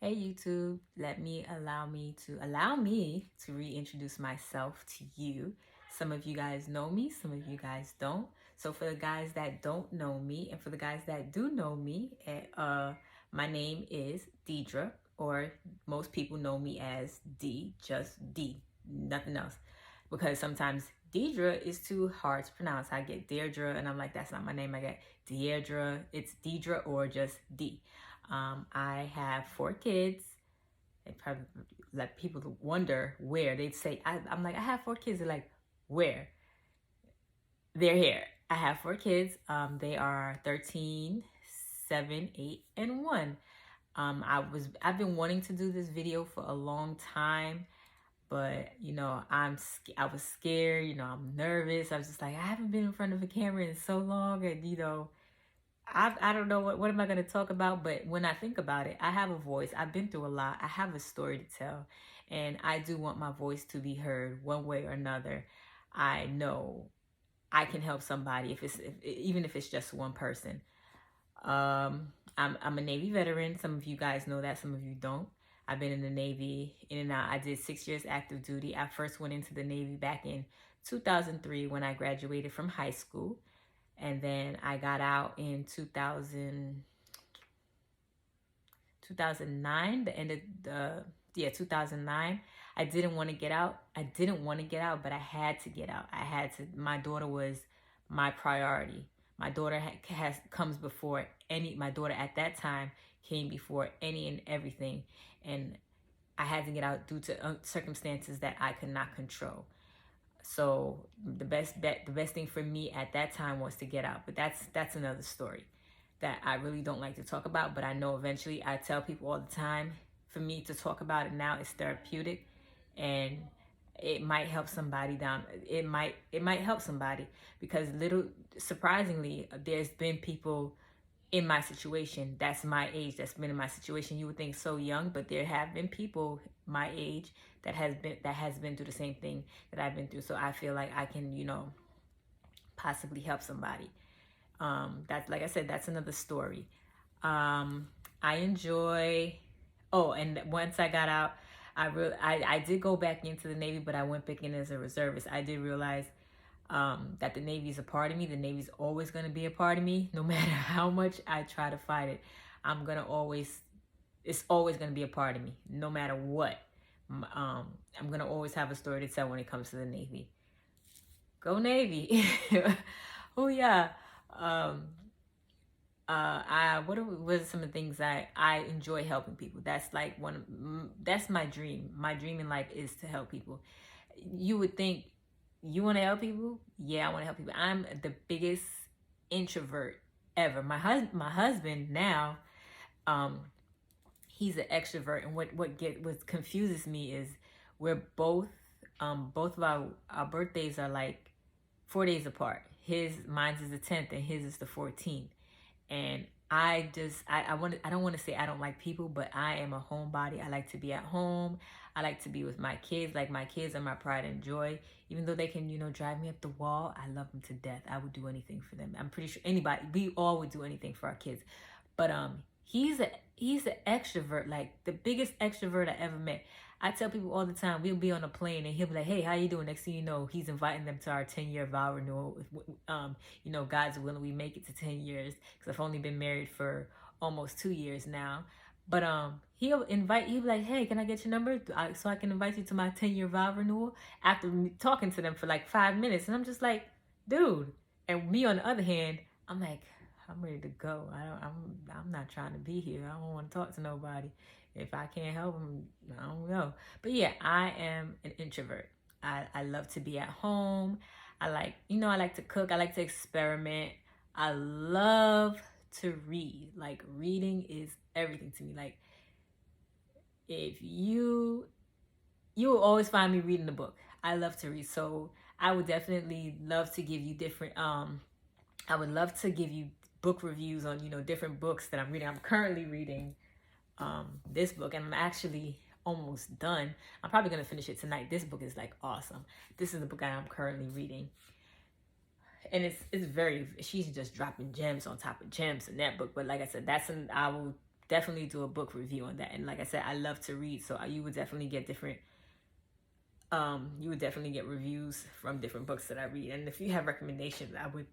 Hey YouTube, allow me to reintroduce myself to you. Some of you guys know me, some of you guys don't. So for the guys that don't know me and for the guys that do know me, my name is Deidre, or most people know me as D, just D, nothing else. Because sometimes Deidre is too hard to pronounce. I get Deirdre and I'm like, that's not my name. I get Deirdre, it's Deidre or just D. I have 4 kids. It probably let people wonder where. They'd say, I'm like, I have 4 kids. They're like, where? They're here. I have 4 kids. They are 13, 7, 8, and 1. I've been wanting to do this video for a long time, but I was scared. I'm nervous. I was just like, I haven't been in front of a camera in so long, and I don't know what am I going to talk about, but when I think about it, I have a voice. I've been through a lot. I have a story to tell, and I do want my voice to be heard one way or another. I know I can help somebody even if it's just one person. I'm a Navy veteran. Some of you guys know that, some of you don't. I've been in the Navy in and out. I did 6 years active duty. I first went into the Navy back in 2003 when I graduated from high school. And then I got out in 2009, the end of 2009. I didn't want to get out. But I had to get out. My daughter was my priority. My daughter comes before any, my daughter at that time came before any and everything. And I had to get out due to circumstances that I could not control. So the best thing for me at that time was to get out. But that's another story that I really don't like to talk about. But I know eventually, I tell people all the time, for me to talk about it now is therapeutic, and it might help somebody down. It might help somebody, because surprisingly, there's been people in my situation that's my age that's been in my situation. You would think so young, but there have been people my age that has been through the same thing that I've been through. So I feel like I can possibly help somebody. That's, like I said, that's another story. I enjoy. Oh, and once I got out, I did go back into the Navy, but I went back in as a reservist. I did realize that the Navy is a part of me. The Navy's always going to be a part of me, no matter how much I try to fight it. It's always going to be a part of me, no matter what. I'm going to always have a story to tell when it comes to the Navy. Go Navy. Oh yeah. What are some of the things I enjoy helping people? That's like that's my dream. My dream in life is to help people. You would think, you want to help people? Yeah, I want to help people. I'm the biggest introvert ever. My husband now, he's an extrovert, and what confuses me is we're both of our birthdays are like 4 days apart. Mine's is the 10th and his is the 14th. And I don't want to say I don't like people, but I am a homebody. I like to be at home. I like to be with my kids. Like, my kids are my pride and joy. Even though they can, drive me up the wall, I love them to death. I would do anything for them. I'm pretty sure we all would do anything for our kids. But he's an extrovert, like the biggest extrovert I ever met. I tell people all the time, we'll be on a plane and he'll be like, hey, how you doing? Next thing you know, he's inviting them to our 10-year vow renewal. God's willing, we make it to 10 years, because I've only been married for almost 2 years now. But he'll be like, hey, can I get your number so I can invite you to my 10-year vow renewal, after talking to them for like 5 minutes. And I'm just like, dude. And me, on the other hand, I'm like, I'm ready to go. I'm not trying to be here. I don't want to talk to nobody. If I can't help them, I don't know. But yeah, I am an introvert. I love to be at home. I like to cook. I like to experiment. I love to read. Like, reading is everything to me. Like, if you will always find me reading a book. I love to read. So I would definitely love to give you I would love to give you book reviews on, different books that I'm reading. I'm currently reading this book, and I'm actually almost done. I'm probably going to finish it tonight. This book is like awesome. This is the book that I'm currently reading. And she's just dropping gems on top of gems in that book. But like I said, definitely do a book review on that. And like I said, I love to read, so you would definitely get different you would definitely get reviews from different books that I read. And if you have recommendations, I would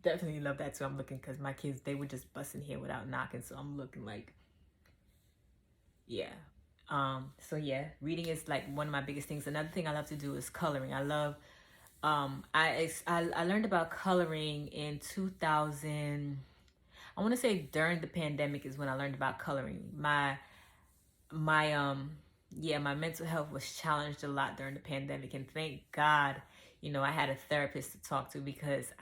definitely love that too. I'm looking, because my kids, they were just busting here without knocking, so I'm looking like, yeah. So yeah, reading is like one of my biggest things. Another thing I love to do is coloring. I love I learned about coloring in 2000. I want to say during the pandemic is when I learned about coloring. My yeah, my mental health was challenged a lot during the pandemic, and thank God, I had a therapist to talk to, because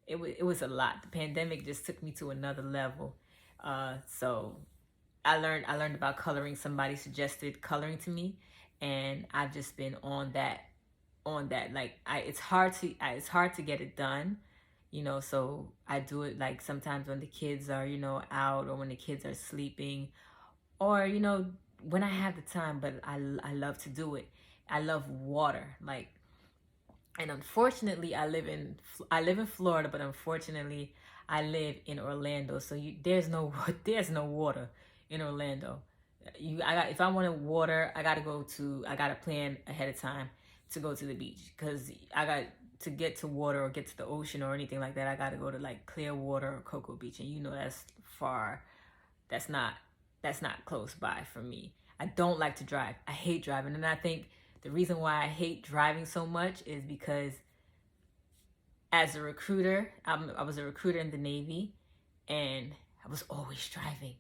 it was a lot. The pandemic just took me to another level. So I learned about coloring. Somebody suggested coloring to me, and I've just been on that. Like, it's hard to get it done, so I do it like sometimes when the kids are, out, or when the kids are sleeping, or when I have the time. But I love to do it. I love water, like, and unfortunately I live in Florida, but unfortunately I live in Orlando, so there's no there's no water in Orlando. If I wanted water, I gotta plan ahead of time to go to the beach, because I got to get to water or get to the ocean or anything like that. I gotta go to like Clearwater or Cocoa Beach, and that's far. That's not that's not close by for me. I don't like to drive. I hate driving, and I think the reason why I hate driving so much is because as a recruiter, I was a recruiter in the Navy, and I was always driving.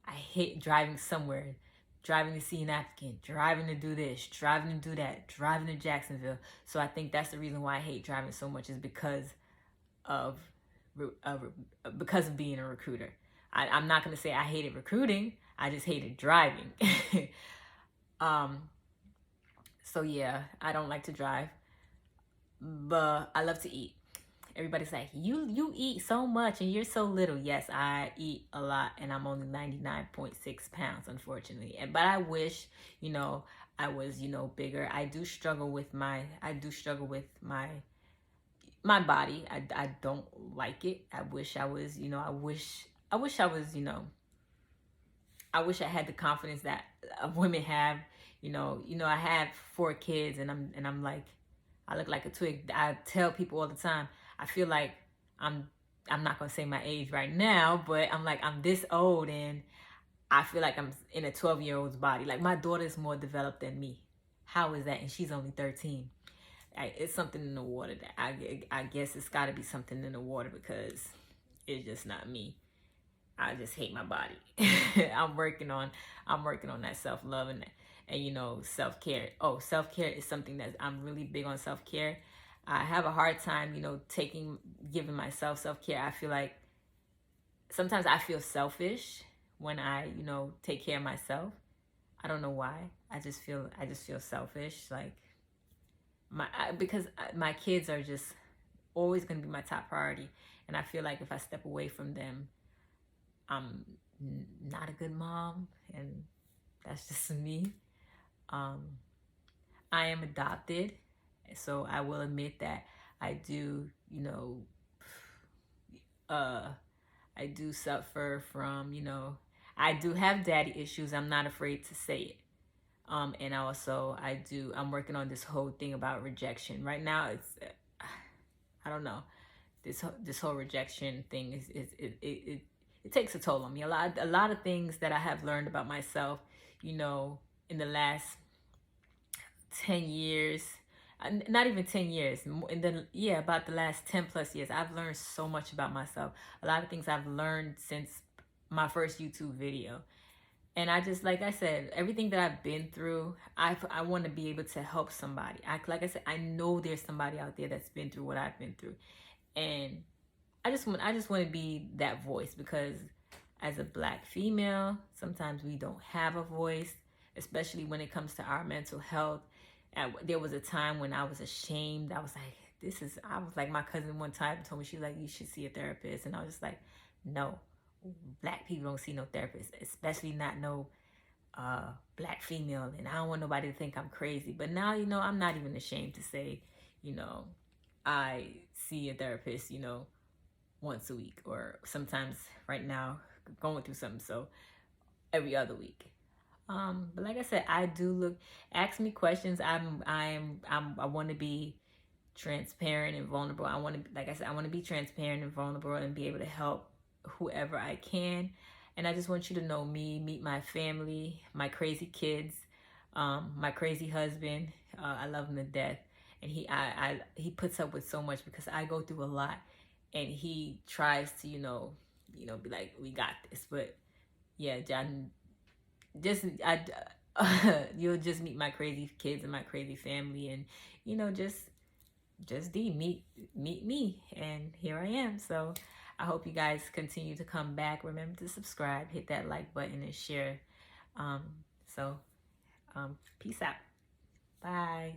I hate driving somewhere, driving to see an applicant, driving to do this, driving to do that, driving to Jacksonville. So I think that's the reason why I hate driving so much, is of because of being a recruiter. I'm not going to say I hated recruiting. I just hated driving. um, so yeah, I don't like to drive, but I love to eat. Everybody's like, you eat so much and you're so little. Yes, I eat a lot, and I'm only 99.6 pounds, unfortunately. But I wish, I was, bigger. I do struggle with my body. I don't like it. I wish I was, I was, I wish I had the confidence that women have. I have 4 kids, and I'm like, I look like a twig. I tell people all the time, I feel like I'm not gonna say my age right now, but I'm like, I'm this old, and I feel like I'm in a 12-year-old's body. Like, my daughter's more developed than me. How is that? And she's only 13. It's something in the water that I guess it's got to be something in the water, because it's just not me. I just hate my body. I'm working on that self-love and self-care. Oh, self-care is something that I'm really big on. Self-care. I have a hard time, giving myself self-care. I feel like sometimes I feel selfish when I, take care of myself. I don't know why. I just feel selfish, like because my kids are just always going to be my top priority, and I feel like if I step away from them, I'm not a good mom, and that's just me. I am adopted, so I will admit that I do, I do suffer from, I do have daddy issues. I'm not afraid to say it. And also I'm working on this whole thing about rejection. Right now, I don't know, this whole rejection thing it takes a toll on me. A lot of things that I have learned about myself, in the last 10 years, not even 10 years, about the last 10 plus years, I've learned so much about myself. A lot of things I've learned since my first YouTube video. And I just, like I said, everything that I've been through, I want to be able to help somebody. Like I said, I know there's somebody out there that's been through what I've been through. And I just want to be that voice, because as a Black female, sometimes we don't have a voice, especially when it comes to our mental health. There was a time when I was ashamed. I was like, my cousin one time told me, she was like, you should see a therapist. And I was just like, no, Black people don't see no therapist, especially not no Black female. And I don't want nobody to think I'm crazy. But now, I'm not even ashamed to say, I see a therapist, once a week, or sometimes right now going through something. So every other week. But like I said, I do ask me questions. I want to be transparent and vulnerable. I want to, like I said, I want to be transparent and vulnerable and be able to help whoever I can. And I just want you to know me, meet my family, my crazy kids, my crazy husband. I love him to death, and he puts up with so much because I go through a lot, and he tries to be like, we got this. But yeah, John, you'll just meet my crazy kids and my crazy family, and just meet me, and here I am. So I hope you guys continue to come back. Remember to subscribe, hit that like button, and share. So peace out. Bye.